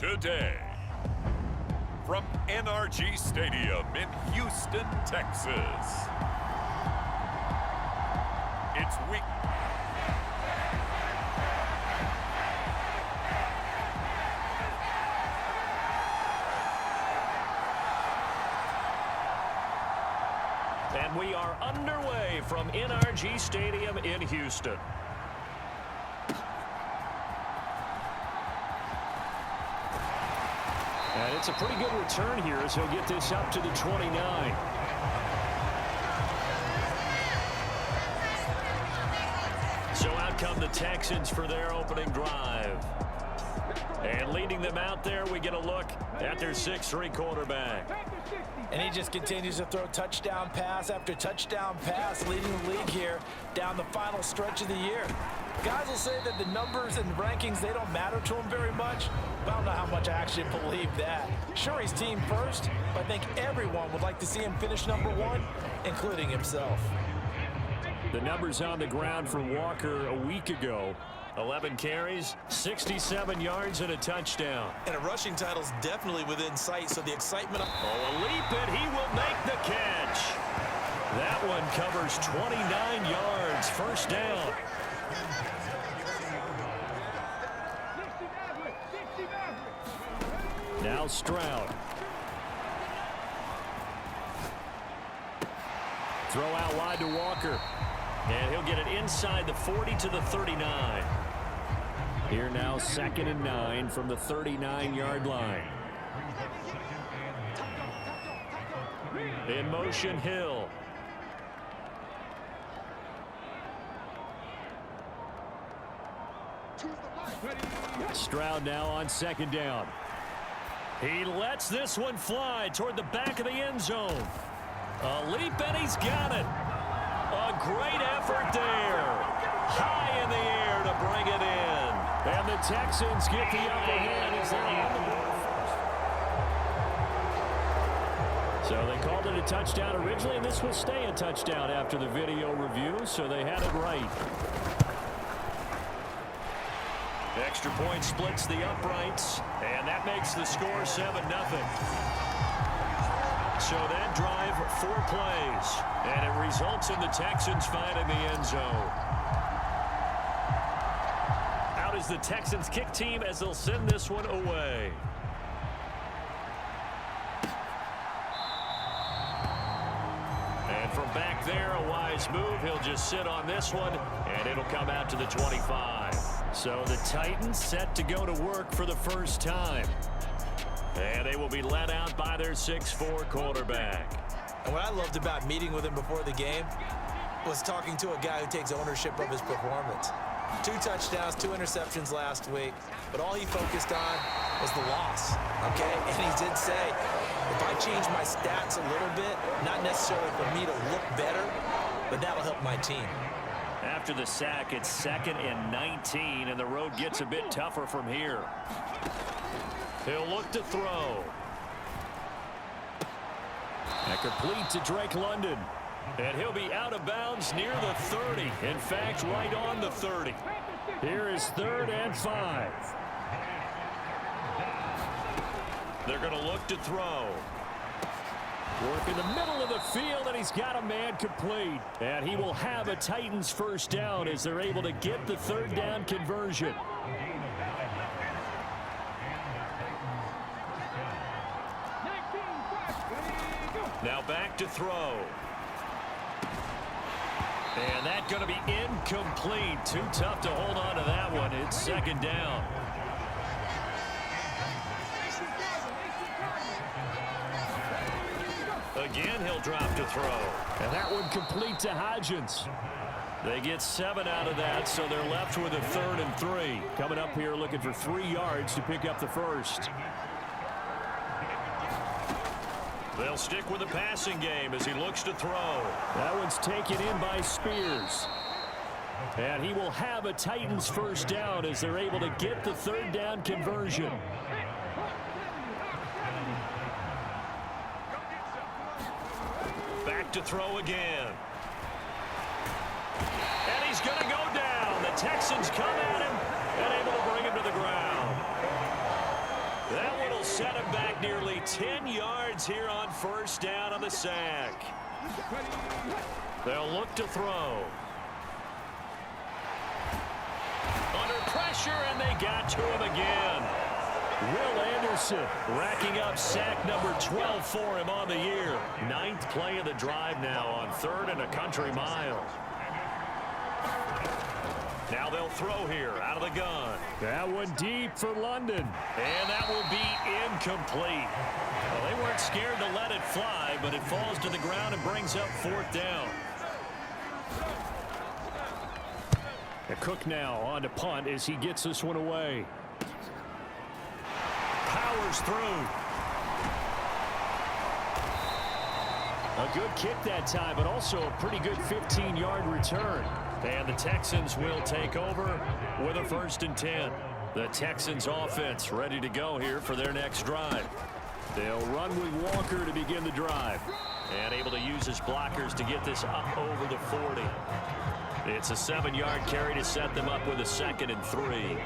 today. From NRG Stadium in Houston, Texas. It's week. And we are underway from NRG Stadium in Houston. And it's a pretty good return here as he'll get this up to the 29. So out come the Texans for their opening drive. And leading them out there, we get a look at their 6'3" quarterback. And he just continues to throw touchdown pass after touchdown pass, leading the league here down the final stretch of the year. Guys will say that the numbers and rankings, they don't matter to him very much, but I don't know how much I actually believe that. Sure, he's team first, but I think everyone would like to see him finish #1, including himself. The numbers on the ground for Walker a week ago. 11 carries, 67 yards, and a touchdown. And a rushing title's definitely within sight, so the excitement... Oh, a leap, and he will make the catch. That one covers 29 yards, first down. Now Stroud. Throw out wide to Walker. And he'll get it inside the 40 to the 39. Here now 2nd and 9 from the 39-yard line. In motion, Hill. Stroud now on 2nd down. He lets this one fly toward the back of the end zone. A leap, and he's got it. A great effort there. High in the air to bring it in. And the Texans get the upper hand as they're on the board. So they called it a touchdown originally, and this will stay a touchdown after the video review, so they had it right. Extra point splits the uprights, and that makes the score 7-0. So that drive, 4 plays, and it results in the Texans finding the end zone. Out is the Texans kick team as they'll send this one away. And from back there, a wise move. He'll just sit on this one, and it'll come out to the 25. So the Titans set to go to work for the first time. And they will be led out by their 6'4" quarterback. And what I loved about meeting with him before the game was talking to a guy who takes ownership of his performance. 2 touchdowns, 2 interceptions last week, but all he focused on was the loss, okay? And he did say, if I change my stats a little bit, not necessarily for me to look better, but that'll help my team. After the sack, it's 2nd and 19, and the road gets a bit tougher from here. He'll look to throw. And complete to Drake London. And he'll be out of bounds near the 30. In fact, right on the 30. Here is 3rd and 5. They're going to look to throw. Work in the middle of the field, and he's got a man complete. And he will have a Titans first down as they're able to get the 3rd down conversion. Now back to throw. And that's going to be incomplete. Too tough to hold on to that one. It's 2nd down. Again, he'll drop to throw. And that one complete to Hodgins. They get 7 out of that, so they're left with a 3rd and 3. Coming up here looking for 3 yards to pick up the first. They'll stick with the passing game as he looks to throw. That one's taken in by Spears. And he will have a Titans first down as they're able to get the 3rd down conversion. Back to throw again. And he's going to go down. The Texans come at him and able to bring him to the ground. set him back nearly 10 yards here on first down on the sack. They'll look to throw. Under pressure, and they got to him again. Will Anderson racking up sack number 12 for him on the year. 9th play of the drive now on 3rd and a country mile. Now they'll throw here out of the gun. That one deep for London. And that will be incomplete. Well, they weren't scared to let it fly, but it falls to the ground and brings up 4th down. Cook now on to punt as he gets this one away. Powers through. A good kick that time, but also a pretty good 15-yard return. And the Texans will take over with a 1st and 10. The Texans offense ready to go here for their next drive. They'll run with Walker to begin the drive. And able to use his blockers to get this up over the 40. It's a 7-yard carry to set them up with a 2nd and 3.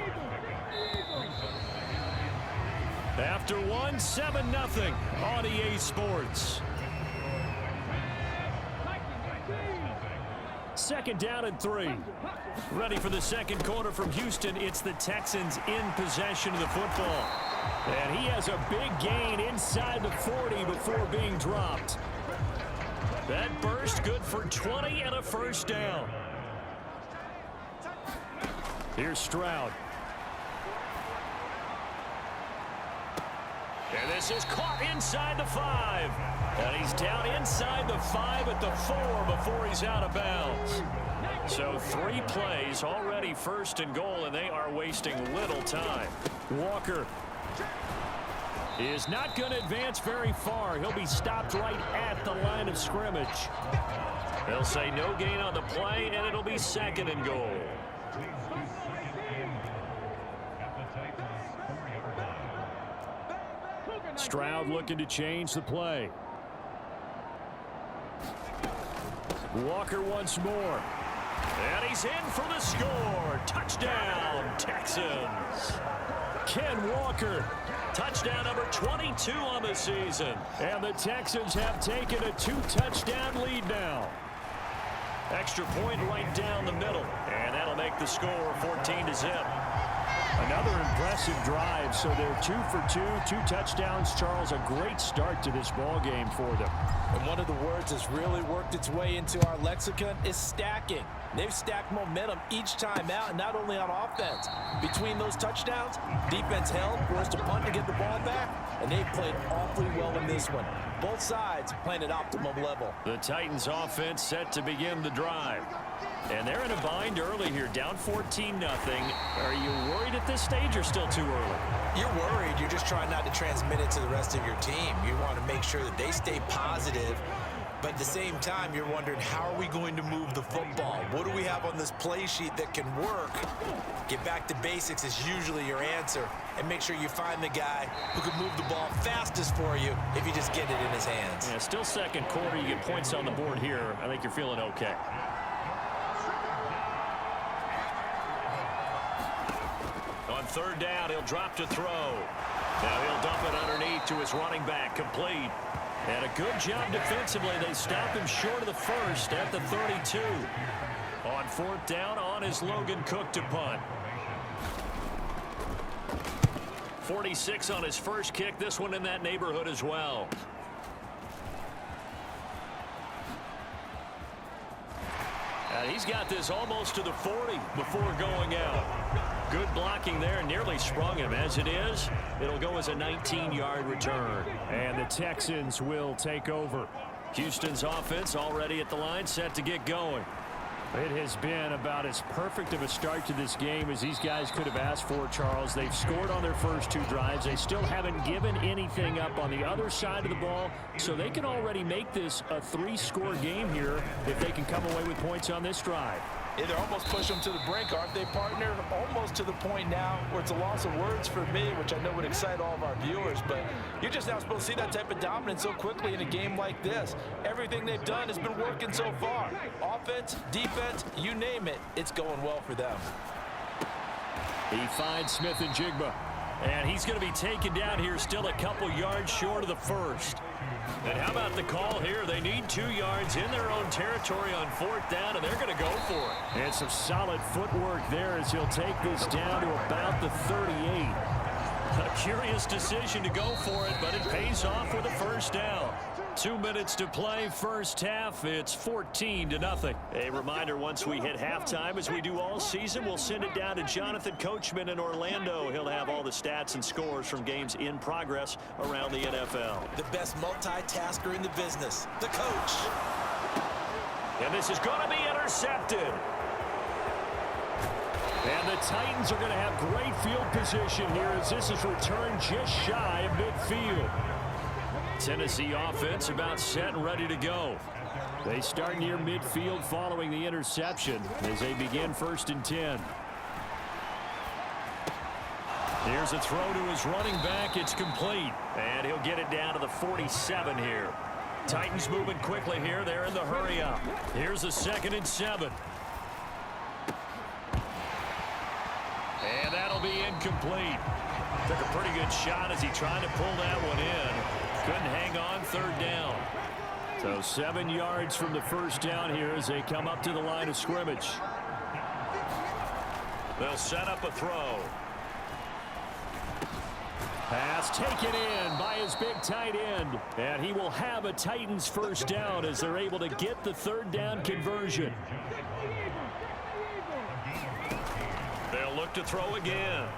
After one, 7-0 on EA Sports. 2nd down and 3. Ready for the second quarter from Houston. It's the Texans in possession of the football. And he has a big gain inside the 40 before being dropped. That burst good for 20 and a 1st down. Here's Stroud. And this is caught inside the 5. And he's down inside the 5 at the 4 before he's out of bounds. So 3 plays already 1st and goal, and they are wasting little time. Walker is not going to advance very far. He'll be stopped right at the line of scrimmage. They'll say no gain on the play, and it'll be 2nd and goal. Stroud looking to change the play. Walker once more. And he's in for the score. Touchdown, Texans. Ken Walker. Touchdown number 22 on the season. And the Texans have taken a 2-touchdown lead now. Extra point right down the middle. And that'll make the score 14-0. Another impressive drive, so they're 2 for 2, 2 touchdowns. Charles, a great start to this ball game for them. And one of the words that's really worked its way into our lexicon is stacking. They've stacked momentum each time out, and not only on offense. Between those touchdowns, defense held, forced a punt to get the ball back, and they played awfully well in this one. Both sides playing at optimum level. The Titans offense set to begin the drive. And they're in a bind early here, down 14-0. Are you worried at this stage or still too early? You're worried. You're just trying not to transmit it to the rest of your team. You want to make sure that they stay positive. But at the same time, you're wondering, how are we going to move the football? What do we have on this play sheet that can work? Get back to basics is usually your answer. And make sure you find the guy who can move the ball fastest for you if you just get it in his hands. Yeah, still second quarter. You get points on the board here. I think you're feeling okay. On 3rd down, he'll drop to throw. Now he'll dump it underneath to his running back, complete. And a good job defensively. They stop him short of the 1st at the 32. On 4th down, on is Logan Cook to punt. 46 on his first kick. This one in that neighborhood as well. And he's got this almost to the 40 before going out. Good blocking there, nearly sprung him. As it is, it'll go as a 19-yard return. And the Texans will take over. Houston's offense already at the line, set to get going. It has been about as perfect of a start to this game as these guys could have asked for, Charles. They've scored on their first 2 drives. They still haven't given anything up on the other side of the ball, so they can already make this a 3-score game here if they can come away with points on this drive. Yeah, they're almost push them to the brink, aren't they, partner? Almost to the point now where it's a loss of words for me, which I know would excite all of our viewers, but you're just not supposed to see that type of dominance so quickly in a game like this. Everything they've done has been working so far. Offense, defense, you name it, it's going well for them. He finds Smith and Jigba. And he's going to be taken down here still a couple yards short of the first. And how about the call here? They need 2 yards in their own territory on 4th down, and they're going to go for it. And some solid footwork there as he'll take this down to about the 38. A curious decision to go for it, but it pays off with a first down. 2 minutes to play, first half. It's 14-0. A reminder, once we hit halftime, as we do all season, we'll send it down to Jonathan Coachman in Orlando. He'll have all the stats and scores from games in progress around the NFL. The best multitasker in the business, the coach. And this is going to be intercepted. And the Titans are going to have great field position here as this is returned just shy of midfield. Tennessee offense about set and ready to go. They start near midfield following the interception as they begin 1st and 10. Here's a throw to his running back. It's complete. And he'll get it down to the 47 here. Titans moving quickly here. They're in the hurry up. Here's a 2nd and 7. And that'll be incomplete. Took a pretty good shot as he tried to pull that one in. Couldn't hang on, 3rd down. So 7 yards from the first down here as they come up to the line of scrimmage. They'll set up a throw. Pass taken in by his big tight end. And he will have a Titans first down as they're able to get the 3rd down conversion. They'll look to throw again.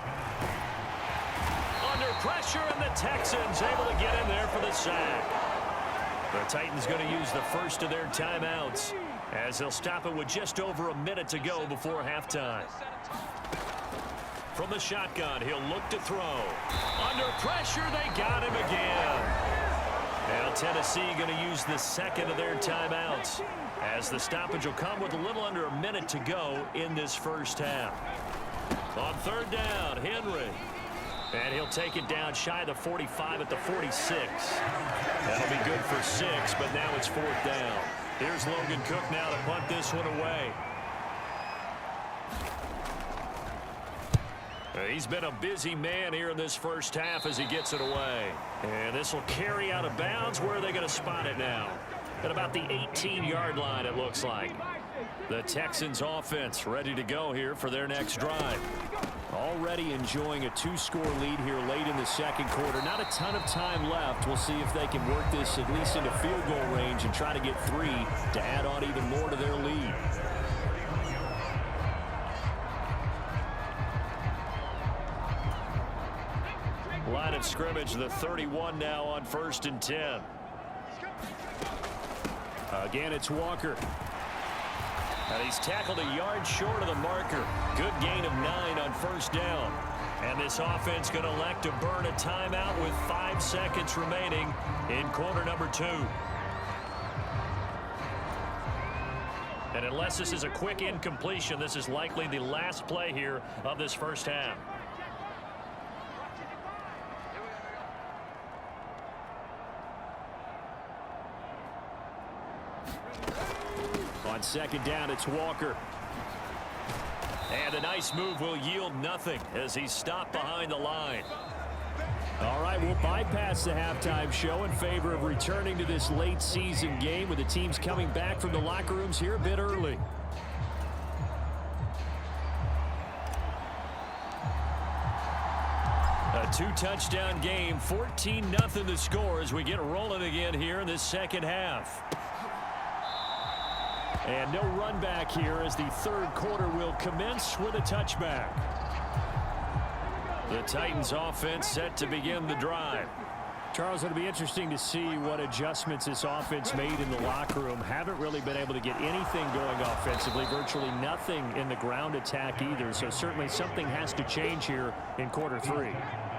Under pressure, and the Texans able to get in there for the sack. The Titans going to use the first of their timeouts as they'll stop it with just over a minute to go before halftime. From the shotgun, he'll look to throw. Under pressure, they got him again. Now Tennessee going to use the 2nd of their timeouts as the stoppage will come with a little under a minute to go in this first half. On 3rd down, Henry. And he'll take it down shy of the 45 at the 46. That'll be good for 6, but now it's 4th down. Here's Logan Cook now to punt this one away. He's been a busy man here in this first half as he gets it away. And this will carry out of bounds. Where are they going to spot it now? At about the 18-yard line, it looks like. The Texans offense ready to go here for their next drive. Already enjoying a 2-score lead here late in the 2nd quarter. Not a ton of time left. We'll see if they can work this at least into field goal range and try to get 3 to add on even more to their lead. Line of scrimmage, the 31 now on 1st and 10. Again, it's Walker. And he's tackled a yard short of the marker. Good gain of 9 on 1st down. And this offense going to elect to burn a timeout with 5 seconds remaining in quarter number 2. And unless this is a quick incompletion, this is likely the last play here of this first half. On 2nd down, it's Walker. And a nice move will yield nothing as he's stopped behind the line. All right, we'll bypass the halftime show in favor of returning to this late season game with the teams coming back from the locker rooms here a bit early. A 2-touchdown game, 14-0 the score as we get rolling again here in this second half. And no run back here as the 3rd quarter will commence with a touchback. The Titans offense set to begin the drive. Charles, it'll be interesting to see what adjustments this offense made in the locker room. Haven't really been able to get anything going offensively, virtually nothing in the ground attack either. So certainly something has to change here in quarter 3.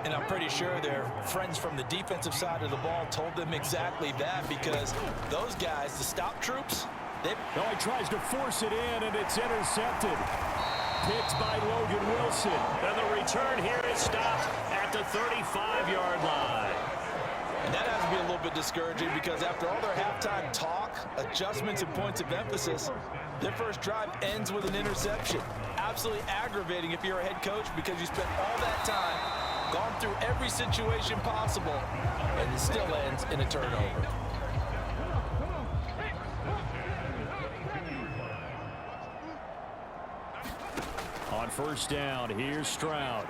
And I'm pretty sure their friends from the defensive side of the ball told them exactly that, because those guys, the stop troops, Oh, he tries to force it in, and it's intercepted. Picked by Logan Wilson. And the return here is stopped at the 35-yard line. And that has to be a little bit discouraging, because after all their halftime talk, adjustments, and points of emphasis, their first drive ends with an interception. Absolutely aggravating if you're a head coach, because you spent all that time gone through every situation possible, and it still ends in a turnover. On first down, here's Stroud.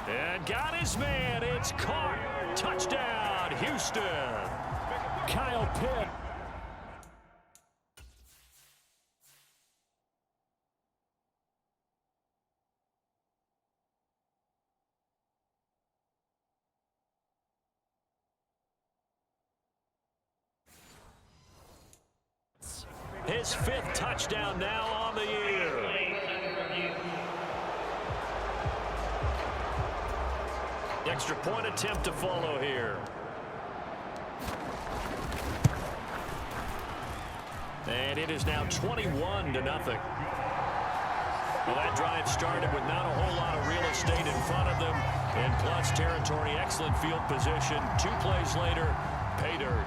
And got his man. It's caught. Touchdown, Houston. Kyle Pitt. His 5th touchdown now on the year. Extra point attempt to follow here. And it is now 21-0. Well, that drive started with not a whole lot of real estate in front of them. In plus territory, excellent field position. 2 plays later, pay dirt.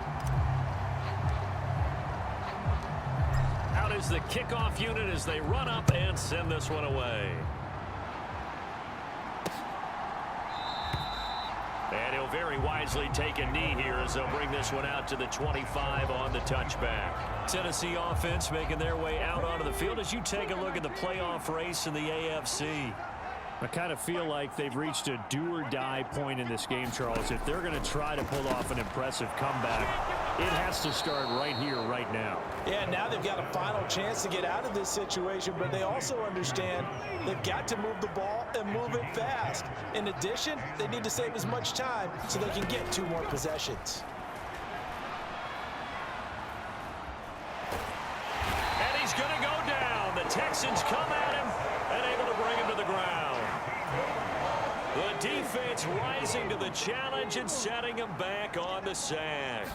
Out is the kickoff unit as they run up and send this one away. And he'll very wisely take a knee here as they'll bring this one out to the 25 on the touchback. Tennessee offense making their way out onto the field as you take a look at the playoff race in the AFC. I kind of feel like they've reached a do-or-die point in this game, Charles. If they're going to try to pull off an impressive comeback, it has to start right here, right now. Yeah, now they've got a final chance to get out of this situation, but they also understand they've got to move the ball and move it fast. In addition, they need to save as much time so they can get 2 more possessions. And he's going to go down. The Texans come at him and able to bring him to the ground. The defense rising to the challenge and setting him back on the sack.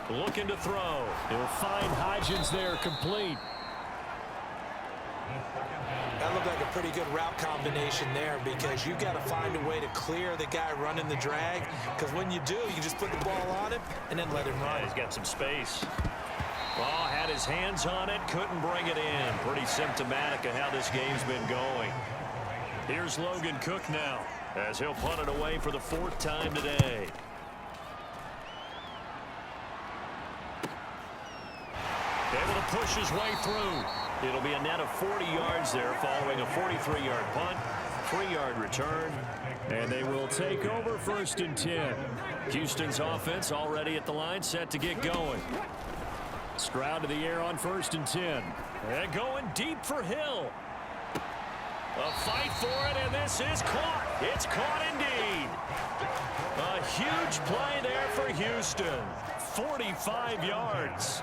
Looking to throw. He'll find Hodgins there, complete. That looked like a pretty good route combination there because you've got to find a way to clear the guy running the drag, because when you do, you just put the ball on him and then let him run. Yeah, he's got some space. Oh, had his hands on it, couldn't bring it in. Pretty symptomatic of how this game's been going. Here's Logan Cook now as he'll punt it away for the 4th time today. Able to push his way through. It'll be a net of 40 yards there following a 43-yard punt, 3-yard return, and they will take over 1st and 10. Houston's offense already at the line, set to get going. Stroud to the air on 1st and 10. And going deep for Hill. A fight for it, and this is caught. It's caught indeed. A huge play there for Houston. 45 yards.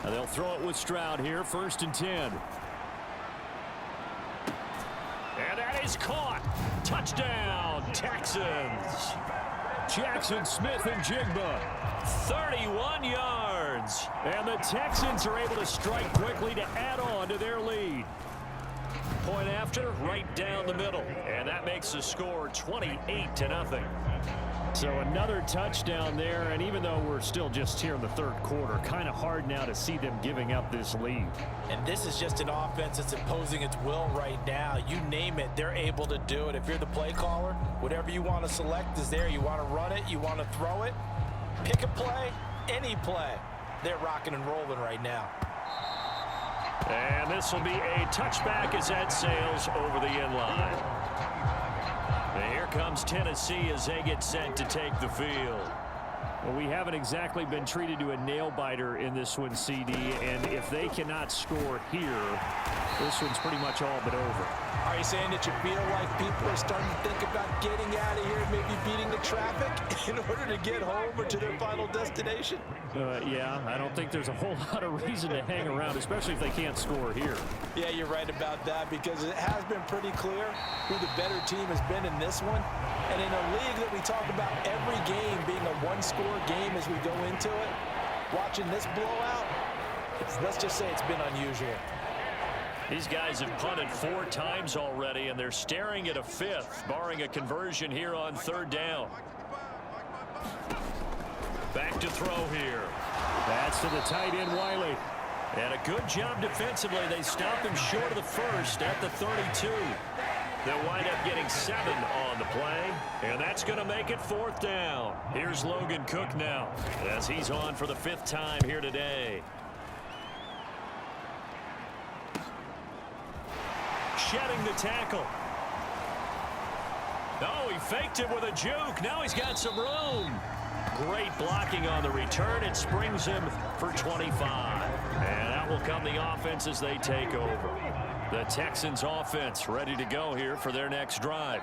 And they'll throw it with Stroud here, 1st and 10. And that is caught. Touchdown, Texans. Jackson Smith and Jigba. 31 yards. And the Texans are able to strike quickly to add on to their lead. Point after, right down the middle. And that makes the score 28-0. So another touchdown there, and even though we're still just here in the 3rd quarter, kind of hard now to see them giving up this lead. And this is just an offense that's imposing its will right now. You name it, they're able to do it. If you're the play caller, whatever you want to select is there. You want to run it, you want to throw it, pick a play, any play. They're rocking and rolling right now. And this will be a touchback as that sails over the end line. And here comes Tennessee as they get set to take the field. Well, we haven't exactly been treated to a nail-biter in this one, CD, and if they cannot score here, this one's pretty much all but over. Are you saying that you feel like people are starting to think about getting out of here, maybe beating the traffic in order to get home or to their final destination? Yeah, I don't think there's a whole lot of reason to hang around, especially if they can't score here. Yeah, you're right about that, because it has been pretty clear who the better team has been in this one. And in a league that we talk about every game being a one-score game as we go into it, watching this blowout, let's just say it's been unusual. These guys have punted 4 times already, and they're staring at a 5th, barring a conversion here on 3rd down. Back to throw here. That's to the tight end, Wiley. And a good job defensively. They stop him short of the first at the 32. They'll wind up getting 7 on the play, and that's going to make it 4th down. Here's Logan Cook now as he's on for the 5th time here today. Shedding the tackle. Oh, he faked it with a juke. Now he's got some room. Great blocking on the return. It springs him for 25. And out will come the offense as they take over. The Texans offense ready to go here for their next drive.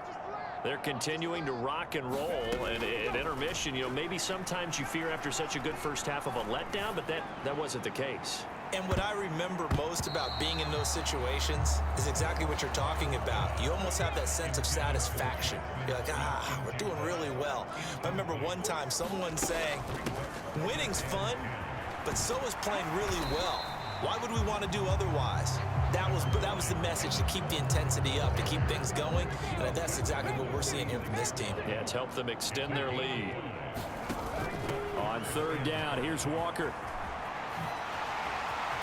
They're continuing to rock and roll, and at intermission, you know, maybe sometimes you fear after such a good first half of a letdown, but that wasn't the case. And what I remember most about being in those situations is exactly what you're talking about. You almost have that sense of satisfaction. You're like, we're doing really well. I remember one time someone saying, winning's fun, but so is playing really well. Why would we want to do otherwise? That was the message, to keep the intensity up, to keep things going, and that's exactly what we're seeing here from this team. Yeah, it's helped them extend their lead. On 3rd down, here's Walker.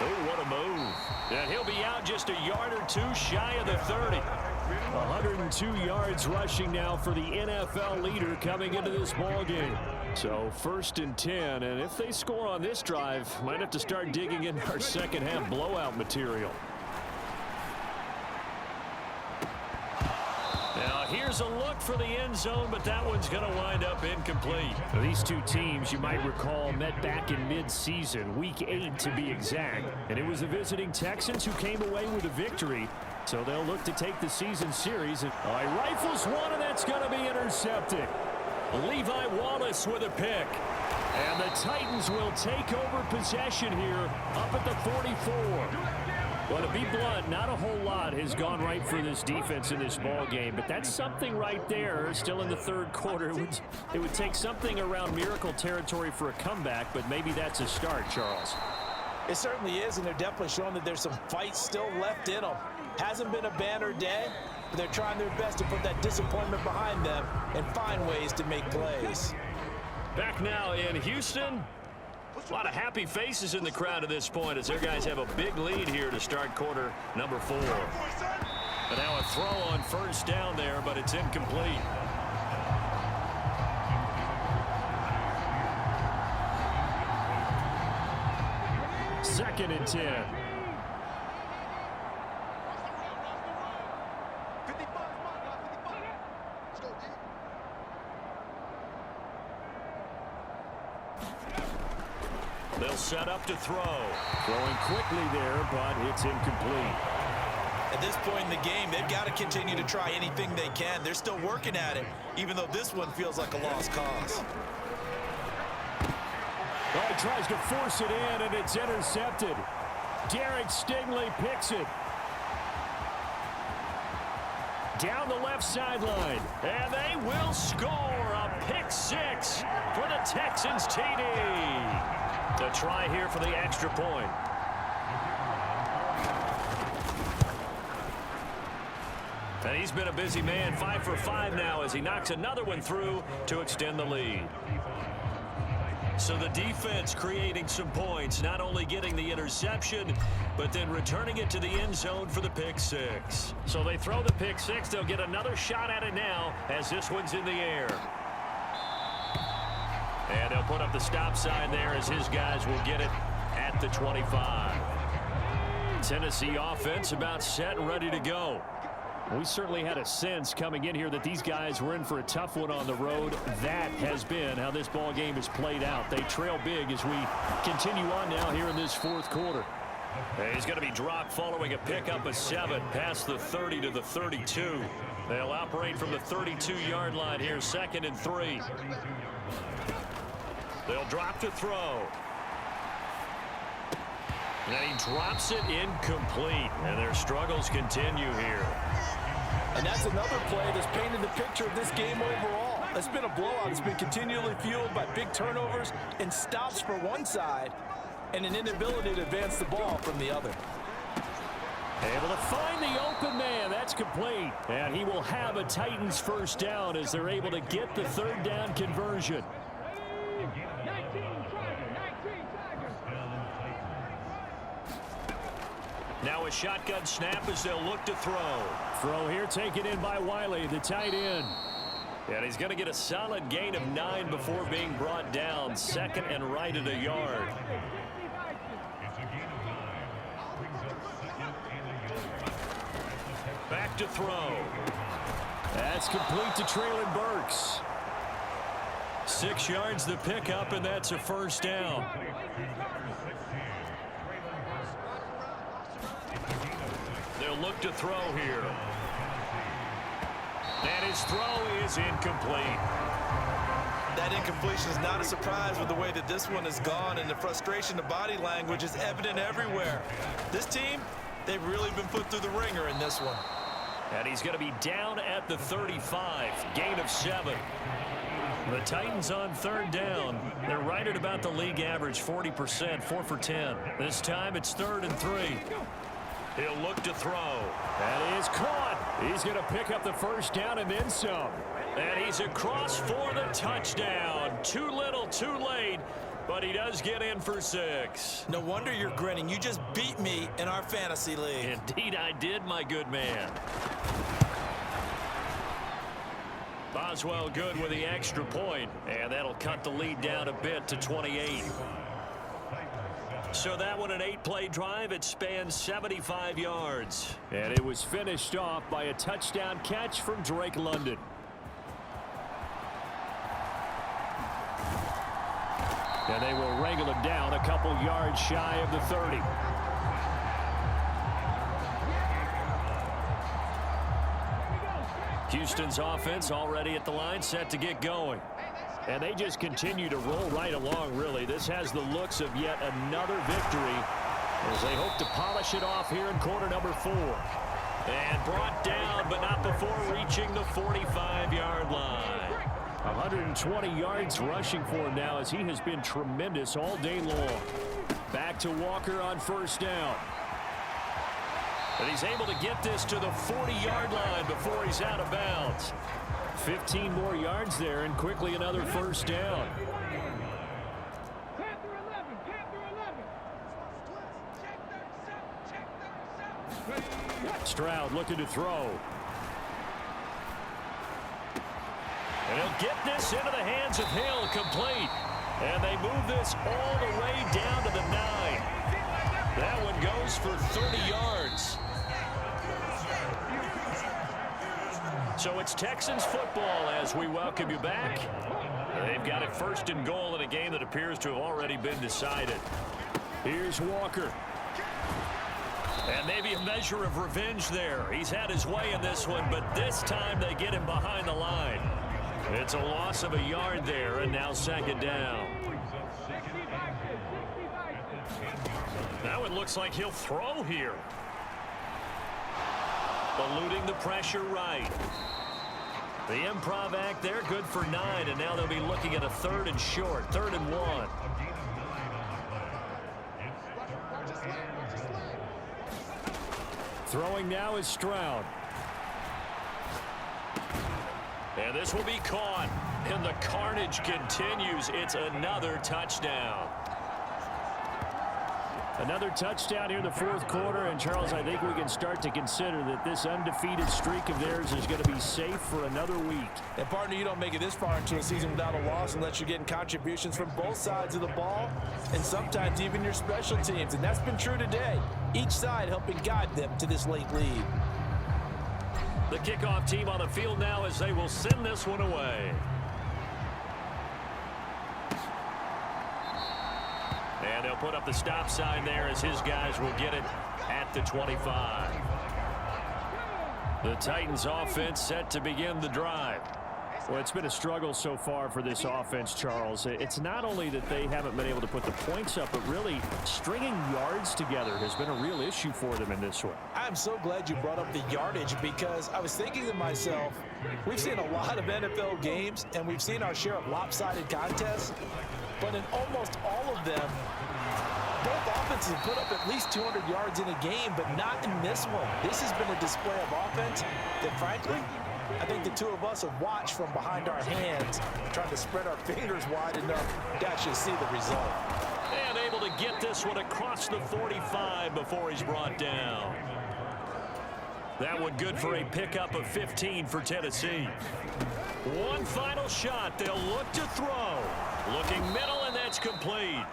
Oh, what a move. And he'll be out just a yard or 2 shy of the 30. 102 yards rushing now for the NFL leader coming into this ball game. So 1st and 10, and if they score on this drive, might have to start digging in our second half blowout material. Now here's a look for the end zone, but that one's going to wind up incomplete. These two teams, you might recall, met back in mid-season, week 8 to be exact. And it was the visiting Texans who came away with a victory. So they'll look to take the season series. He rifles one, and that's going to be intercepted. Levi Wallace with a pick. And the Titans will take over possession here up at the 44. Well, to be blunt, not a whole lot has gone right for this defense in this ball game, but that's something right there. Still in the 3rd quarter. It would take something around miracle territory for a comeback, but maybe that's a start, Charles. It certainly is, and they're definitely showing that there's some fight still left in them. Hasn't been a banner day, but they're trying their best to put that disappointment behind them and find ways to make plays. Back now in Houston. A lot of happy faces in the crowd at this point as their guys have a big lead here to start quarter number 4. And now a throw on 1st down there, but it's incomplete. Second and 10. They'll set up to throw. Throwing quickly there, but it's incomplete. At this point in the game, they've got to continue to try anything they can. They're still working at it, even though this one feels like a lost cause. Oh, he tries to force it in, and it's intercepted. Derek Stingley picks it. Down the left sideline. And they will score a pick 6 for the Texans TD. To try here for the extra point. And he's been a busy man, 5 for 5 now as he knocks another one through to extend the lead. So the defense creating some points, not only getting the interception, but then returning it to the end zone for the pick 6. So they throw the pick 6. They'll get another shot at it now as this one's in the air. And they'll put up the stop sign there as his guys will get it at the 25. Tennessee offense about set and ready to go. We certainly had a sense coming in here that these guys were in for a tough one on the road. That has been how this ball game has played out. They trail big as we continue on now here in this 4th quarter. He's going to be dropped following a pickup of 7 past the 30 to the 32. They'll operate from the 32-yard line here, 2nd and 3. They'll drop to throw. And he drops it incomplete. And their struggles continue here. And that's another play that's painted the picture of this game overall. It's been a blowout. It's been continually fueled by big turnovers and stops for one side and an inability to advance the ball from the other. Able to find the open man. That's complete. And he will have a Titans first down as they're able to get the 3rd down conversion. Now a shotgun snap as they'll look to throw. Throw here taken in by Wiley, the tight end. And he's going to get a solid gain of 9 before being brought down. Second and right at a yard. Back to throw. That's complete to Traylon Burks. 6 yards the pickup, and that's a first down. They'll look to throw here. And his throw is incomplete. That incompletion is not a surprise with the way that this one has gone, and the frustration of body language is evident everywhere. This team, they've really been put through the ringer in this one. And he's going to be down at the 35. Gain of 7. The Titans on third down. They're right at about the league average, 40%, 4 for 10. This time it's 3rd and 3. He'll look to throw. That is caught. He's going to pick up the first down and then some. And he's across for the touchdown. Too little, too late, but he does get in for 6. No wonder you're grinning. You just beat me in our fantasy league. Indeed I did, my good man. Boswell good with the extra point, and that'll cut the lead down a bit to 28. So that one an 8-play drive. It spans 75 yards. And it was finished off by a touchdown catch from Drake London. And they will wrangle him down a couple yards shy of the 30. Houston's offense already at the line, set to get going. And they just continue to roll right along, really. This has the looks of yet another victory as they hope to polish it off here in quarter number 4. And brought down, but not before reaching the 45-yard line. 120 yards rushing for him now as he has been tremendous all day long. Back to Walker on first down. And he's able to get this to the 40-yard line before he's out of bounds. 15 more yards there and quickly another first down. Stroud looking to throw. And he'll get this into the hands of Hill, complete. And they move this all the way down to the 9. That one goes for 30 yards. So it's Texans football as we welcome you back. They've got it 1st and goal in a game that appears to have already been decided. Here's Walker. And maybe a measure of revenge there. He's had his way in this one, but this time they get him behind the line. It's a loss of a yard there, and now 2nd down. Now it looks like he'll throw here. Eluding the pressure right. The improv act there, good for 9, and now they'll be looking at a 3rd and short, 3rd and 1. Throwing now is Stroud. And this will be caught, and the carnage continues. It's another touchdown. Another touchdown here in the 4th quarter, and Charles, I think we can start to consider that this undefeated streak of theirs is going to be safe for another week. And partner, you don't make it this far into a season without a loss unless you're getting contributions from both sides of the ball and sometimes even your special teams, and that's been true today. Each side helping guide them to this late lead. The kickoff team on the field now as they will send this one away. And they'll put up the stop sign there as his guys will get it at the 25. The Titans offense set to begin the drive. Well, it's been a struggle so far for this offense, Charles. It's not only that they haven't been able to put the points up, but really stringing yards together has been a real issue for them in this one. I'm so glad you brought up the yardage because I was thinking to myself, we've seen a lot of NFL games and we've seen our share of lopsided contests, but in almost all of them, both offenses have put up at least 200 yards in a game, but not in this one. This has been a display of offense that, frankly, I think the two of us have watched from behind our hands, trying to spread our fingers wide enough to actually see the result. And able to get this one across the 45 before he's brought down. That one good for a pickup of 15 for Tennessee. One final shot. They'll look to throw. Looking middle, and that's complete.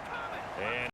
And